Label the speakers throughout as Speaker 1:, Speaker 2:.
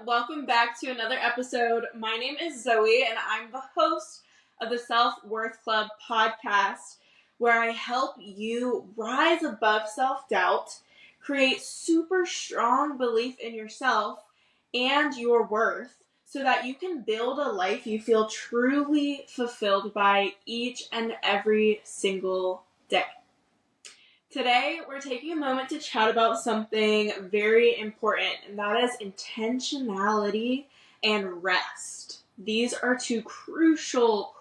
Speaker 1: Welcome back to another episode. My name is Zoe, and I'm the host of the Self-Worth Club podcast, where I help you rise above self-doubt, create super strong belief in yourself and your worth, so that you can build a life you feel truly fulfilled by each and every single day. Today, we're taking a moment to chat about something very important, and that is intentionality and rest. These are two crucial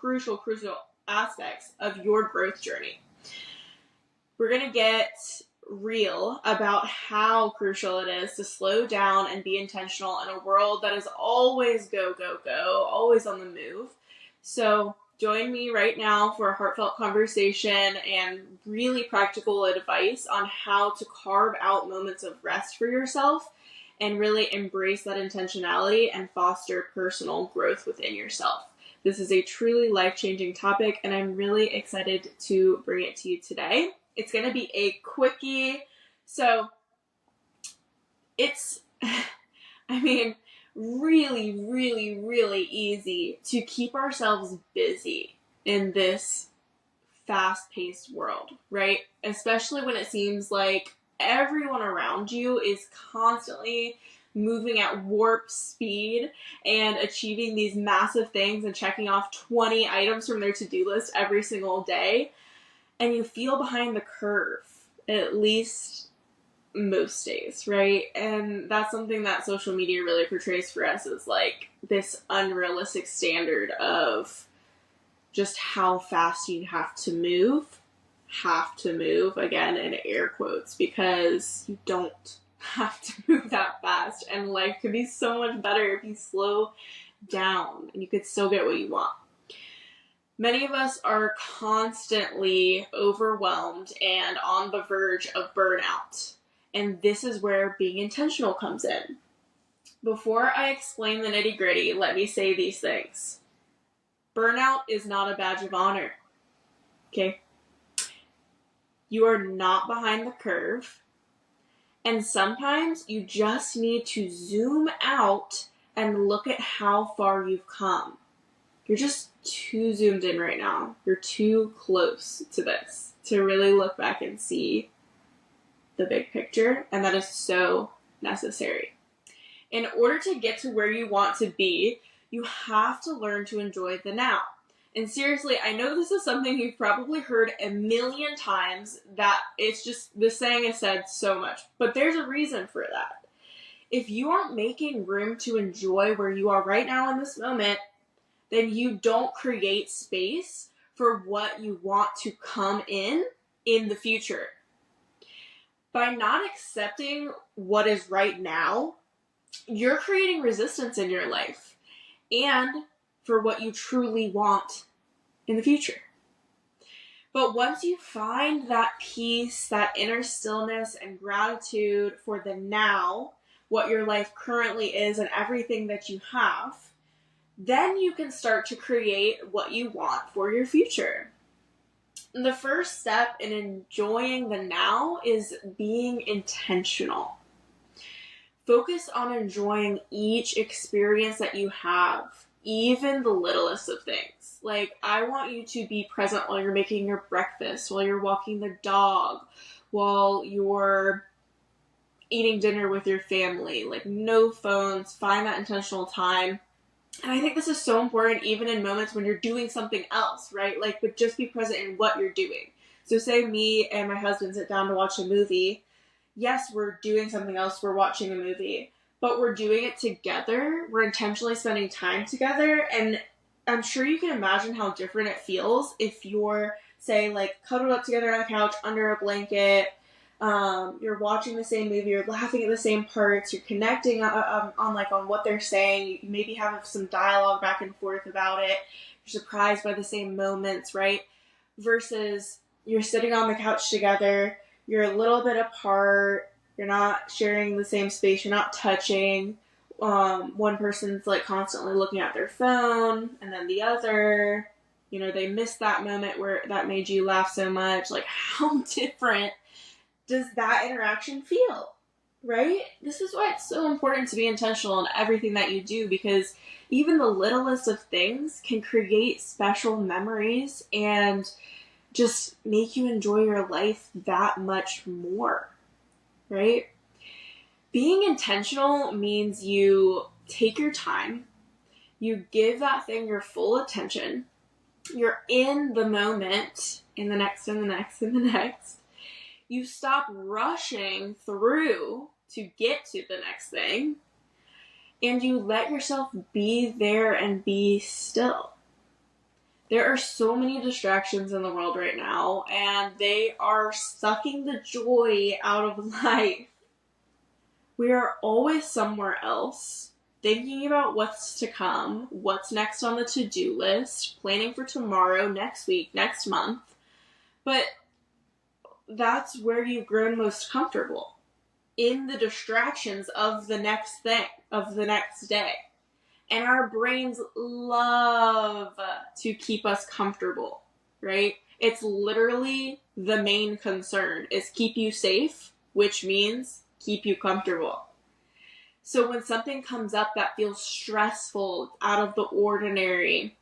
Speaker 1: aspects of your growth journey. We're going to get real about how crucial it is to slow down and be intentional in a world that is always go, go, go, always on the move. So join me right now for a heartfelt conversation and really practical advice on how to carve out moments of rest for yourself and really embrace that intentionality and foster personal growth within yourself. This is a truly life-changing topic, and I'm really excited to bring it to you today. It's going to be a quickie, so it's, really easy to keep ourselves busy in this fast-paced world, right? Especially when it seems like everyone around you is constantly moving at warp speed and achieving these massive things and checking off 20 items from their to-do list every single day. And you feel behind the curve, at least most days, right? And that's something that social media really portrays for us as like this unrealistic standard of just how fast you have to move, again in air quotes, because you don't have to move that fast, and life could be so much better if you slow down and you could still get what you want. Many of us are constantly overwhelmed and on the verge of burnout. And this is where being intentional comes in. Before I explain the nitty-gritty, let me say these things. Burnout is not a badge of honor. Okay? You are not behind the curve. And sometimes you just need to zoom out and look at how far you've come. You're just too zoomed in right now. You're too close to this to really look back and see the big picture, and that is so necessary. In order to get to where you want to be, you have to learn to enjoy the now. And seriously, I know this is something you've probably heard a million times, that it's just, the saying is said so much, but there's a reason for that. If you aren't making room to enjoy where you are right now in this moment, then you don't create space for what you want to come in the future. By not accepting what is right now, you're creating resistance in your life and for what you truly want in the future. But once you find that peace, that inner stillness and gratitude for the now, what your life currently is and everything that you have, then you can start to create what you want for your future. The first step in enjoying the now is being intentional. Focus on enjoying each experience that you have, even the littlest of things. Like, I want you to be present while you're making your breakfast, while you're walking the dog, while you're eating dinner with your family. Like, no phones, find that intentional time. And I think this is so important even in moments when you're doing something else, right? Like, but just be present in what you're doing. So say me and my husband sit down to watch a movie. Yes, we're doing something else. We're watching a movie, but we're doing it together. We're intentionally spending time together. And I'm sure you can imagine how different it feels if you're, say, like cuddled up together on the couch under a blanket. You're watching the same movie, you're laughing at the same parts, you're connecting on what they're saying, you maybe have some dialogue back and forth about it, you're surprised by the same moments, right? Versus you're sitting on the couch together, you're a little bit apart, you're not sharing the same space, you're not touching, one person's like constantly looking at their phone, and then the other, they missed that moment where that made you laugh so much. Like, how different does that interaction feel? right? This is why it's so important to be intentional in everything that you do, because even the littlest of things can create special memories and just make you enjoy your life that much more, right? Being intentional means you take your time, you give that thing your full attention, you're in the moment, in the next, and the next, and the next. You stop rushing through to get to the next thing, and you let yourself be there and be still. There are so many distractions in the world right now, and they are sucking the joy out of life. We are always somewhere else, thinking about what's to come, what's next on the to-do list, planning for tomorrow, next week, next month. But that's where you've grown most comfortable, in the distractions of the next thing, of the next day. And our brains love to keep us comfortable, right? It's literally the main concern, is keep you safe, which means keep you comfortable. So when something comes up that feels stressful, out of the ordinary,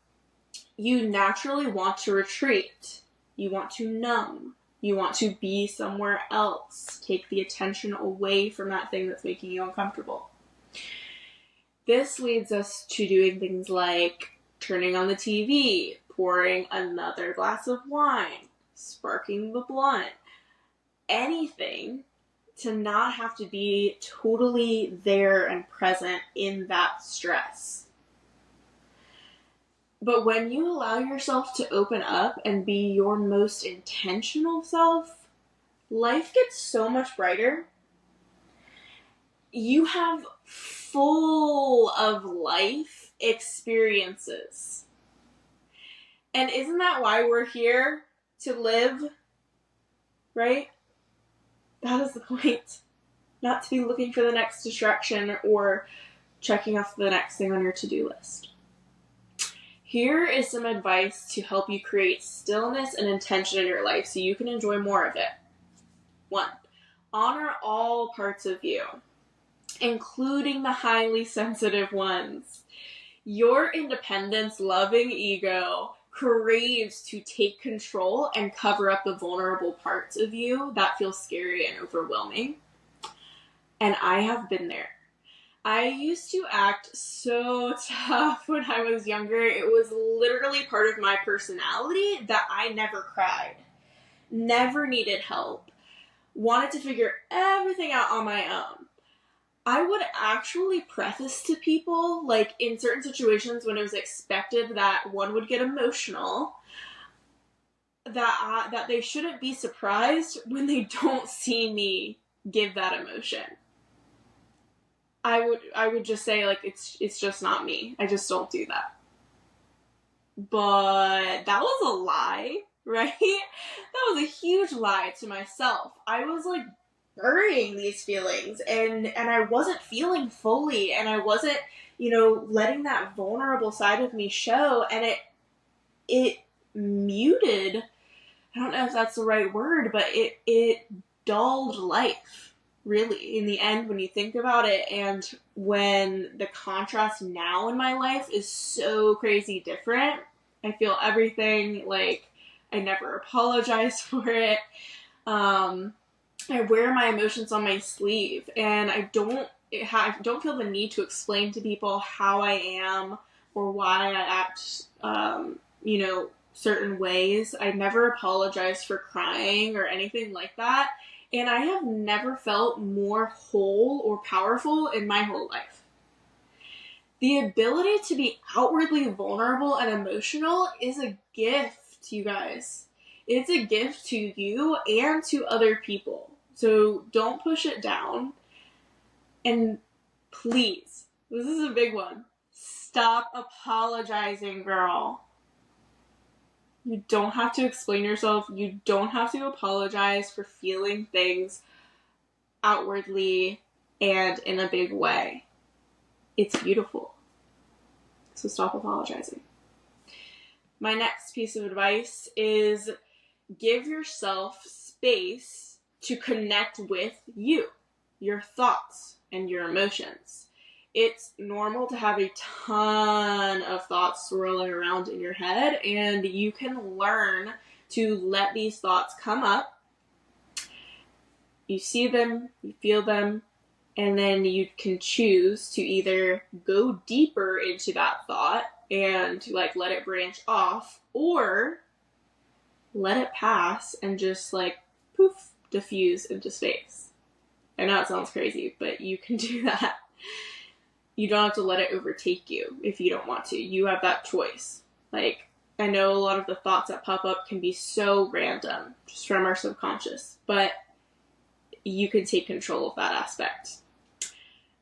Speaker 1: you naturally want to retreat. You want to numb. You want to be somewhere else. Take the attention away from that thing that's making you uncomfortable. This leads us to doing things like turning on the TV, pouring another glass of wine, sparking the blunt, anything to not have to be totally there and present in that stress. But when you allow yourself to open up and be your most intentional self, life gets so much brighter. You have full of life experiences. And isn't that why we're here? To live, right? That is the point. Not to be looking for the next distraction or checking off the next thing on your to-do list. Here is some advice to help you create stillness and intention in your life so you can enjoy more of it. 1, honor all parts of you, including the highly sensitive ones. Your independence-loving ego craves to take control and cover up the vulnerable parts of you that feel scary and overwhelming. And I have been there. I used to act so tough when I was younger. It was literally part of my personality that I never cried, never needed help, wanted to figure everything out on my own. I would actually preface to people, like in certain situations when it was expected that one would get emotional, that they shouldn't be surprised when they don't see me give that emotion. I would just say, like, it's just not me. I just don't do that. But that was a lie, right? That was a huge lie to myself. I was like burying these feelings and I wasn't feeling fully, and I wasn't, letting that vulnerable side of me show, and it muted, I don't know if that's the right word, but it dulled life. Really, in the end, when you think about it, and when the contrast now in my life is so crazy different, I feel everything, like, I never apologize for it. I wear my emotions on my sleeve, and I don't feel the need to explain to people how I am or why I act, certain ways. I never apologize for crying or anything like that. And I have never felt more whole or powerful in my whole life. The ability to be outwardly vulnerable and emotional is a gift, you guys. It's a gift to you and to other people. So don't push it down. And please, this is a big one, stop apologizing, girl. You don't have to explain yourself. You don't have to apologize for feeling things outwardly and in a big way. It's beautiful. So stop apologizing. My next piece of advice is give yourself space to connect with you. your thoughts and your emotions. It's normal to have a ton of thoughts swirling around in your head, and you can learn to let these thoughts come up. You see them, you feel them, and then you can choose to either go deeper into that thought and like let it branch off, or let it pass and just like poof, diffuse into space. I know it sounds crazy, but you can do that. You don't have to let it overtake you if you don't want to. You have that choice. Like, I know a lot of the thoughts that pop up can be so random, just from our subconscious, but you can take control of that aspect.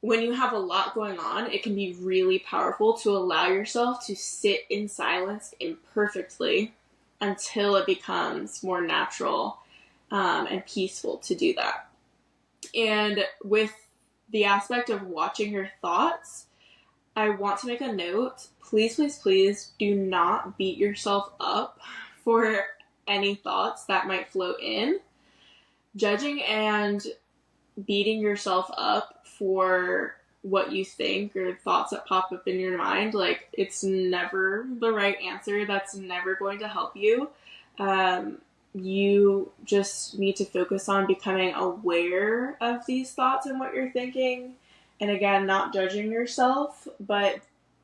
Speaker 1: When you have a lot going on, it can be really powerful to allow yourself to sit in silence imperfectly until it becomes more natural and peaceful to do that. And with the aspect of watching your thoughts, I want to make a note. Please, please, please do not beat yourself up for any thoughts that might flow in. Judging and beating yourself up for what you think or thoughts that pop up in your mind, like, it's never the right answer. That's never going to help you. You just need to focus on becoming aware of these thoughts and what you're thinking. And again, not judging yourself, but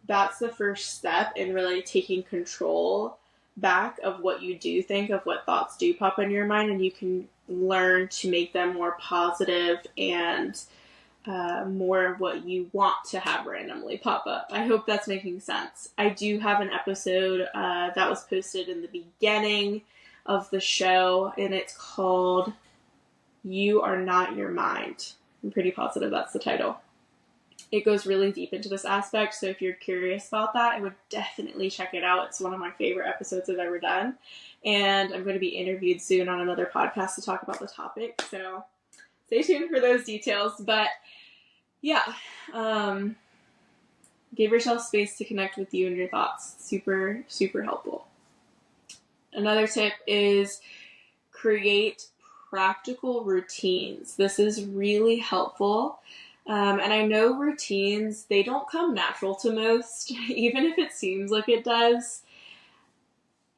Speaker 1: that's the first step in really taking control back of what you do think, of what thoughts do pop in your mind, and you can learn to make them more positive and more of what you want to have randomly pop up. I hope that's making sense. I do have an episode that was posted in the beginning of the show, and it's called You Are Not Your Mind. I'm pretty positive that's the title. It goes really deep into this aspect, so if you're curious about that, I would definitely check it out. It's one of my favorite episodes I've ever done, and I'm going to be interviewed soon on another podcast to talk about the topic, so stay tuned for those details. But yeah, give yourself space to connect with you and your thoughts. Super, super helpful. Another tip is create practical routines. This is really helpful. And I know routines, they don't come natural to most, even if it seems like it does.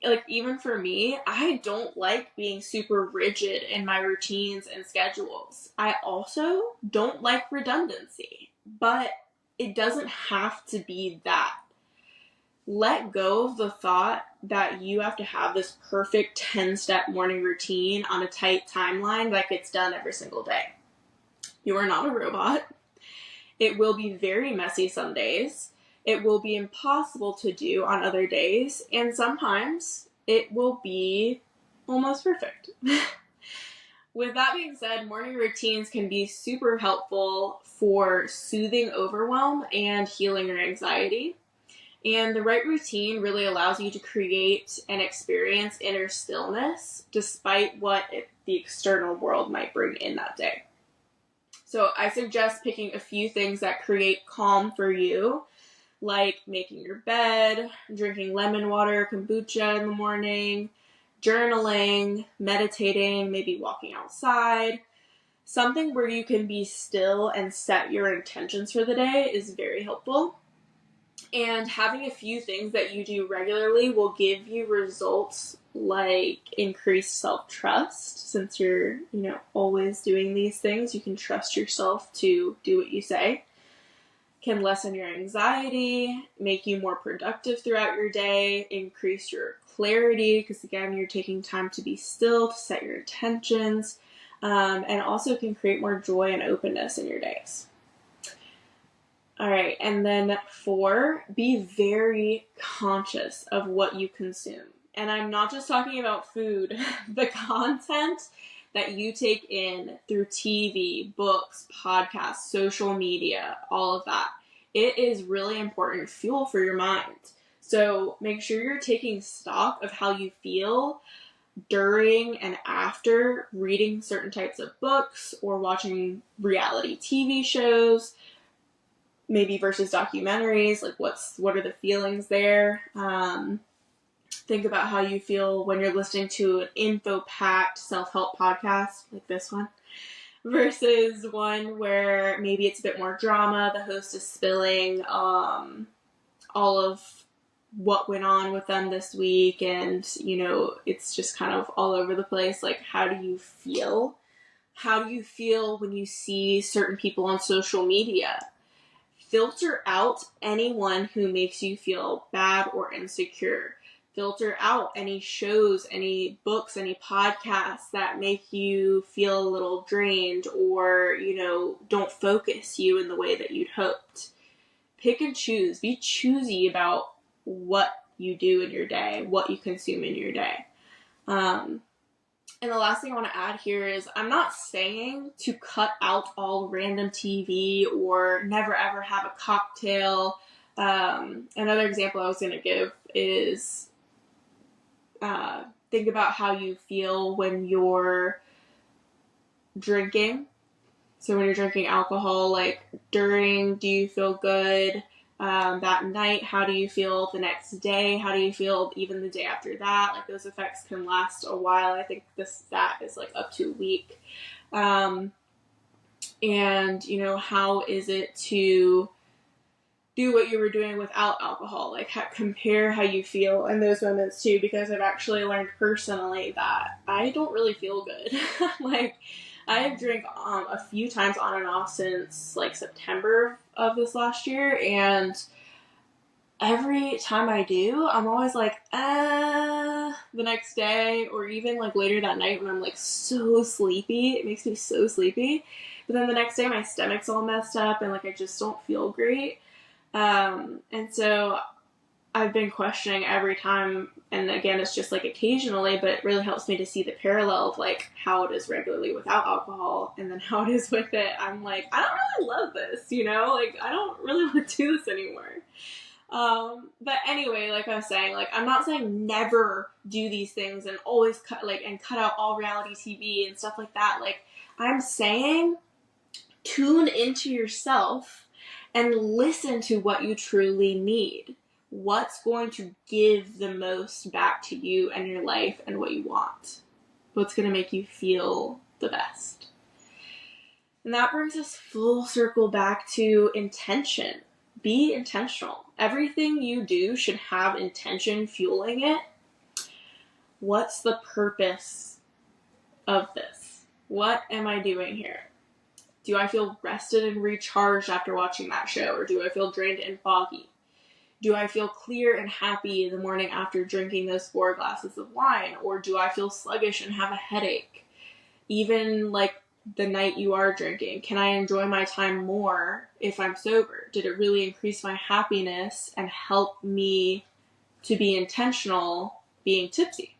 Speaker 1: Like, even for me, I don't like being super rigid in my routines and schedules. I also don't like redundancy, but it doesn't have to be that. Let go of the thought that you have to have this perfect 10-step morning routine on a tight timeline that gets done every single day. You are not a robot. It will be very messy some days. It will be impossible to do on other days. And sometimes it will be almost perfect. With that being said, morning routines can be super helpful for soothing overwhelm and healing your anxiety. And the right routine really allows you to create and experience inner stillness despite what the external world might bring in that day. So I suggest picking a few things that create calm for you, like making your bed, drinking lemon water, kombucha in the morning, journaling, meditating, maybe walking outside. Something where you can be still and set your intentions for the day is very helpful. And having a few things that you do regularly will give you results like increased self-trust. Since you're, always doing these things, you can trust yourself to do what you say. Can lessen your anxiety, make you more productive throughout your day, increase your clarity, because again, you're taking time to be still, to set your intentions, and also can create more joy and openness in your days. All right, and then 4, be very conscious of what you consume. And I'm not just talking about food. The content that you take in through TV, books, podcasts, social media, all of that, it is really important fuel for your mind. So make sure you're taking stock of how you feel during and after reading certain types of books or watching reality TV shows, maybe versus documentaries, like what are the feelings there? Think about how you feel when you're listening to an info-packed self-help podcast like this one, versus one where maybe it's a bit more drama. The host is spilling all of what went on with them this week, and it's just kind of all over the place. Like, how do you feel? How do you feel when you see certain people on social media? Filter out anyone who makes you feel bad or insecure. Filter out any shows, any books, any podcasts that make you feel a little drained or, don't focus you in the way that you'd hoped. Pick and choose. Be choosy about what you do in your day, what you consume in your day. And the last thing I want to add here is I'm not saying to cut out all random TV or never ever have a cocktail. Another example I was going to give is think about how you feel when you're drinking. So when you're drinking alcohol, like during, do you feel good? That night, how do you feel the next day? How do you feel even the day after that? Like, those effects can last a while. I think that is like up to a week. And how is it to do what you were doing without alcohol? Like, compare how you feel in those moments too, because I've actually learned personally that I don't really feel good. Like, I have drank a few times on and off since like September of this last year, and every time I do, I'm always like, the next day, or even like later that night when I'm like so sleepy. It makes me so sleepy. But then the next day my stomach's all messed up and like I just don't feel great. And so I've been questioning every time, and again, it's just like occasionally, but it really helps me to see the parallel of like how it is regularly without alcohol and then how it is with it. I'm like, I don't really love this, like I don't really want to do this anymore. But anyway, like I was saying, like I'm not saying never do these things and always cut out all reality TV and stuff like that. Like, I'm saying tune into yourself and listen to what you truly need. What's going to give the most back to you and your life and what you want? What's going to make you feel the best? And that brings us full circle back to intention. Be intentional. Everything you do should have intention fueling it. What's the purpose of this? What am I doing here? Do I feel rested and recharged after watching that show, or do I feel drained and foggy? Do I feel clear and happy the morning after drinking those 4 glasses of wine? Or do I feel sluggish and have a headache? Even like the night you are drinking, can I enjoy my time more if I'm sober? Did it really increase my happiness and help me to be intentional being tipsy?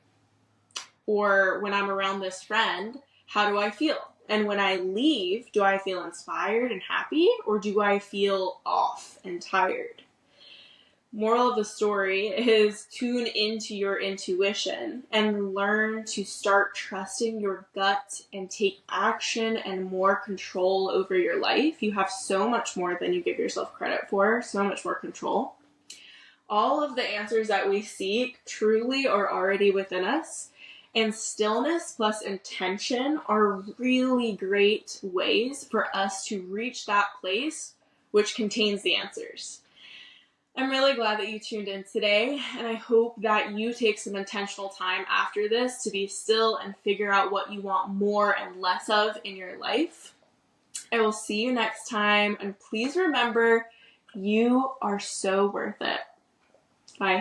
Speaker 1: Or when I'm around this friend, how do I feel? And when I leave, do I feel inspired and happy? Or do I feel off and tired? Moral of the story is tune into your intuition and learn to start trusting your gut and take action and more control over your life. You have so much more than you give yourself credit for, so much more control. All of the answers that we seek truly are already within us, and stillness plus intention are really great ways for us to reach that place which contains the answers. I'm really glad that you tuned in today, and I hope that you take some intentional time after this to be still and figure out what you want more and less of in your life. I will see you next time, and please remember, you are so worth it. Bye.